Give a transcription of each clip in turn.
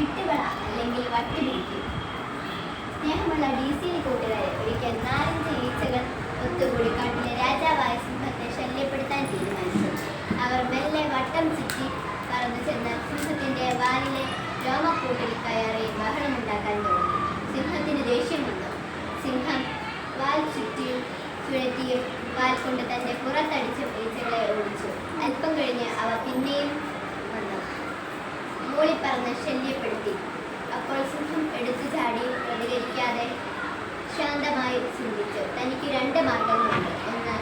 വിട്ടുകള അല്ലെങ്കിൽ വട്ടുപിടിക്കും. സ്നേഹമുള്ള DC കൂട്ടുകാരെ, ഒരിക്കൽ 4-5 ഈച്ചകൾ ഒത്തുകൂടി കാട്ടിലെ രാജാവായ സിംഹത്തെ ശല്യപ്പെടുത്താൻ തീരുമാനിച്ചു. അവർ മെല്ലെ വട്ടം ചുറ്റി പറന്നു ചെന്ന് സിംഹത്തിന്റെ വാലിലെ രോമക്കൂട്ടിൽ കയറി ബഹളമുണ്ടാക്കാൻ തുടങ്ങി. സിംഹത്തിന് ദേഷ്യം വന്നു. സിംഹം വാൽ ചുഴറ്റിയും വാൽ കൊണ്ട് തന്റെ പുറത്തടിച്ച് ഈച്ചകളെ ഓടിച്ചു. അല്പം കഴിഞ്ഞ് അവ പിന്നെയും വന്നു മൂളിപ്പറന്ന് ശല്യപ്പെടുത്തി. അപ്പോൾ സിംഹം എടുത്തു ചാടി പ്രതികരിക്കാതെ ശാന്തമായി ചിന്തിച്ചു. തനിക്ക് 2 മാർഗങ്ങളുണ്ട്. 1,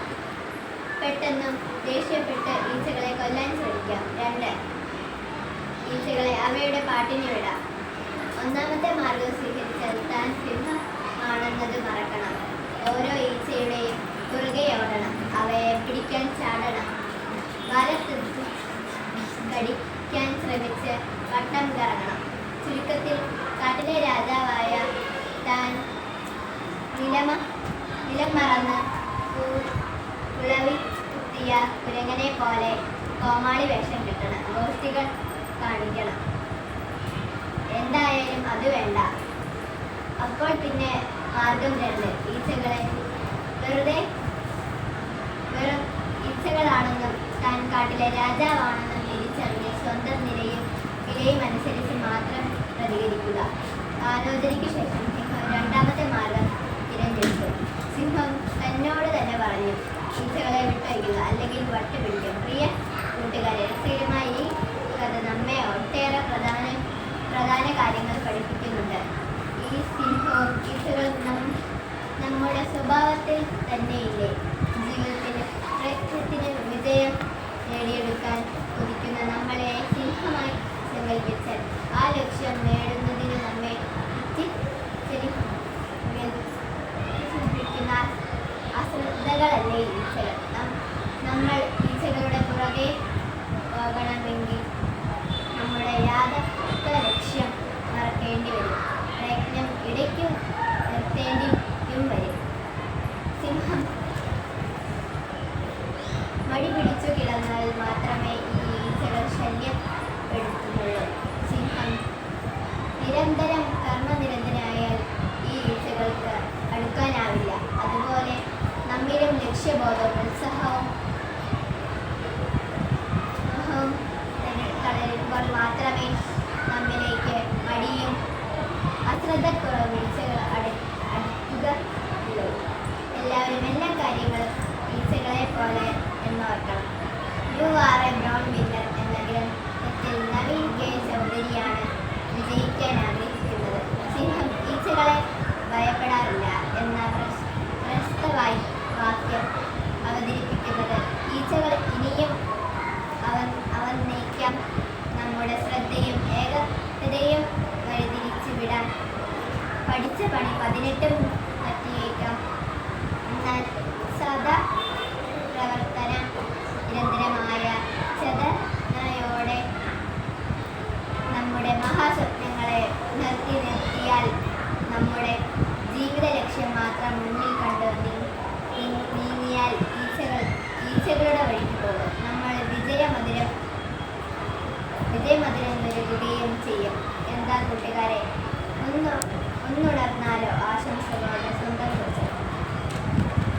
പെട്ടെന്നും ദേഷ്യപ്പെട്ട് ഈച്ചകളെ കൊല്ലാൻ ശ്രമിക്കാം. 2, ഈച്ചകളെ അവയുടെ പാട്ടിന് വിടാം. 1ാമത്തെ മാർഗം സ്വീകരിച്ചാൽ താൻ സിംഹം ആണെന്നത് മറക്കണം. ഓരോ ഈച്ചയുടെയും പുറകെ ഓടണം. അവയെ പിടിക്കാൻ ചാടണം. വലത്തെടുത്ത് കടിക്കാൻ ശ്രമിച്ച് വട്ടം കറങ്ങണം. ചുരുക്കത്തിൽ കാട്ടിലെ രാജാവായ താൻ നിലം മറന്ന് കുളവി കുത്തിയ കുരങ്ങനെ പോലെ കോമാളി വേഷം കിട്ടണം. ഗോഷ്ഠികൾ കാണിക്കണം. എന്തായാലും അത് വേണ്ട. അപ്പോൾ പിന്നെ മാർഗം 2, ഈച്ചകളെ വെറും ഈച്ചകളാണെന്നും താൻ കാട്ടിലെ രാജാവാണെന്നും തിരിച്ചറിഞ്ഞ് സ്വന്തം നിലയും വിലയും അനുസരിച്ച് മാത്രം പ്രതികരിക്കുക. ആലോചനയ്ക്ക് ശേഷം സിംഹം 2ാമത്തെ മാർഗം തിരഞ്ഞെടുത്തു. സിംഹം തന്നോട് തന്നെ പറഞ്ഞു, ഈച്ചകളെ വിട്ടയക്കുക, അല്ലെങ്കിൽ വട്ടുപിടിക്കും. പ്രിയ കൂട്ടുകാരെ, രസകരമായ ഈ കഥ നമ്മെ ഒട്ടേറെ പ്രധാന കാര്യങ്ങൾ പഠിപ്പിക്കുന്നുണ്ട്. ഈ സിംഹവും ഈച്ചകളും നമ്മുടെ സ്വഭാവത്തിൽ തന്നെയില്ലേ? ജീവിതത്തിന് പ്രയത്നത്തിന് വിജയം നേടിയെടുക്കാൻ കൊതിക്കുന്ന നമ്മളെ സിംഹമായി സങ്കല്പിച്ചാൽ ആ ലക്ഷ്യം നേടുന്നതിന് നമ്മെ ചിന്തിപ്പിക്കുന്ന അശ്രദ്ധകളല്ലേ ഈച്ചകൾ? നമ്മൾ ഈച്ചകളുടെ പുറകെ പോകണമെങ്കിൽ നമ്മുടെ യാഥാർത്ഥ ലക്ഷ്യം മറക്കേണ്ടി വരും. പ്രയത്നം ഇടയ്ക്ക് നിർത്തേണ്ടിയും വരും. സിംഹം മടി പിടിച്ചു കിടന്നാൽ മാത്രമേ ഈ ഈച്ചകൾ ശല്യപ്പെടുത്തുന്നുള്ളൂ. സിംഹം നിരന്തരം കർമ്മനിരതനായാൽ ഈ ഈച്ചകൾക്ക് അടുക്കാനാവില്ല. അതുപോലെ നമ്മിലും ലക്ഷ്യബോധവും ഉത്സാഹവും കളയുമ്പോൾ മാത്രമേ നമ്മിലേക്ക് മടിയും അശ്രദ്ധക്കുറവും ഈച്ചകൾ അടുക്കുകയുള്ളൂ. എല്ലാവരും എല്ലാ കാര്യങ്ങളും ഈച്ചകളെ പോലെ എന്നോർക്കണം. You are a brown winner എന്ന ഗ്രന്ഥത്തിൽ നവീൻ കെ ചൗധരിയാണ് വിജയിക്കാൻ ആഗ്രഹിക്കുന്നത്. സിംഹം ഈച്ചകളെ ഭയപ്പെടാറില്ല എന്ന പ്രശസ്ത വാക്യം അവതരിപ്പിക്കുന്നത് ഈച്ചകൾ ഇനിയും നയിക്കാം. നമ്മുടെ ശ്രദ്ധയും ഏകതയും വഴിതിരിച്ചു വിടാൻ പഠിച്ച പണി 18 പറ്റിയേക്കാം. എന്നാൽ സദാ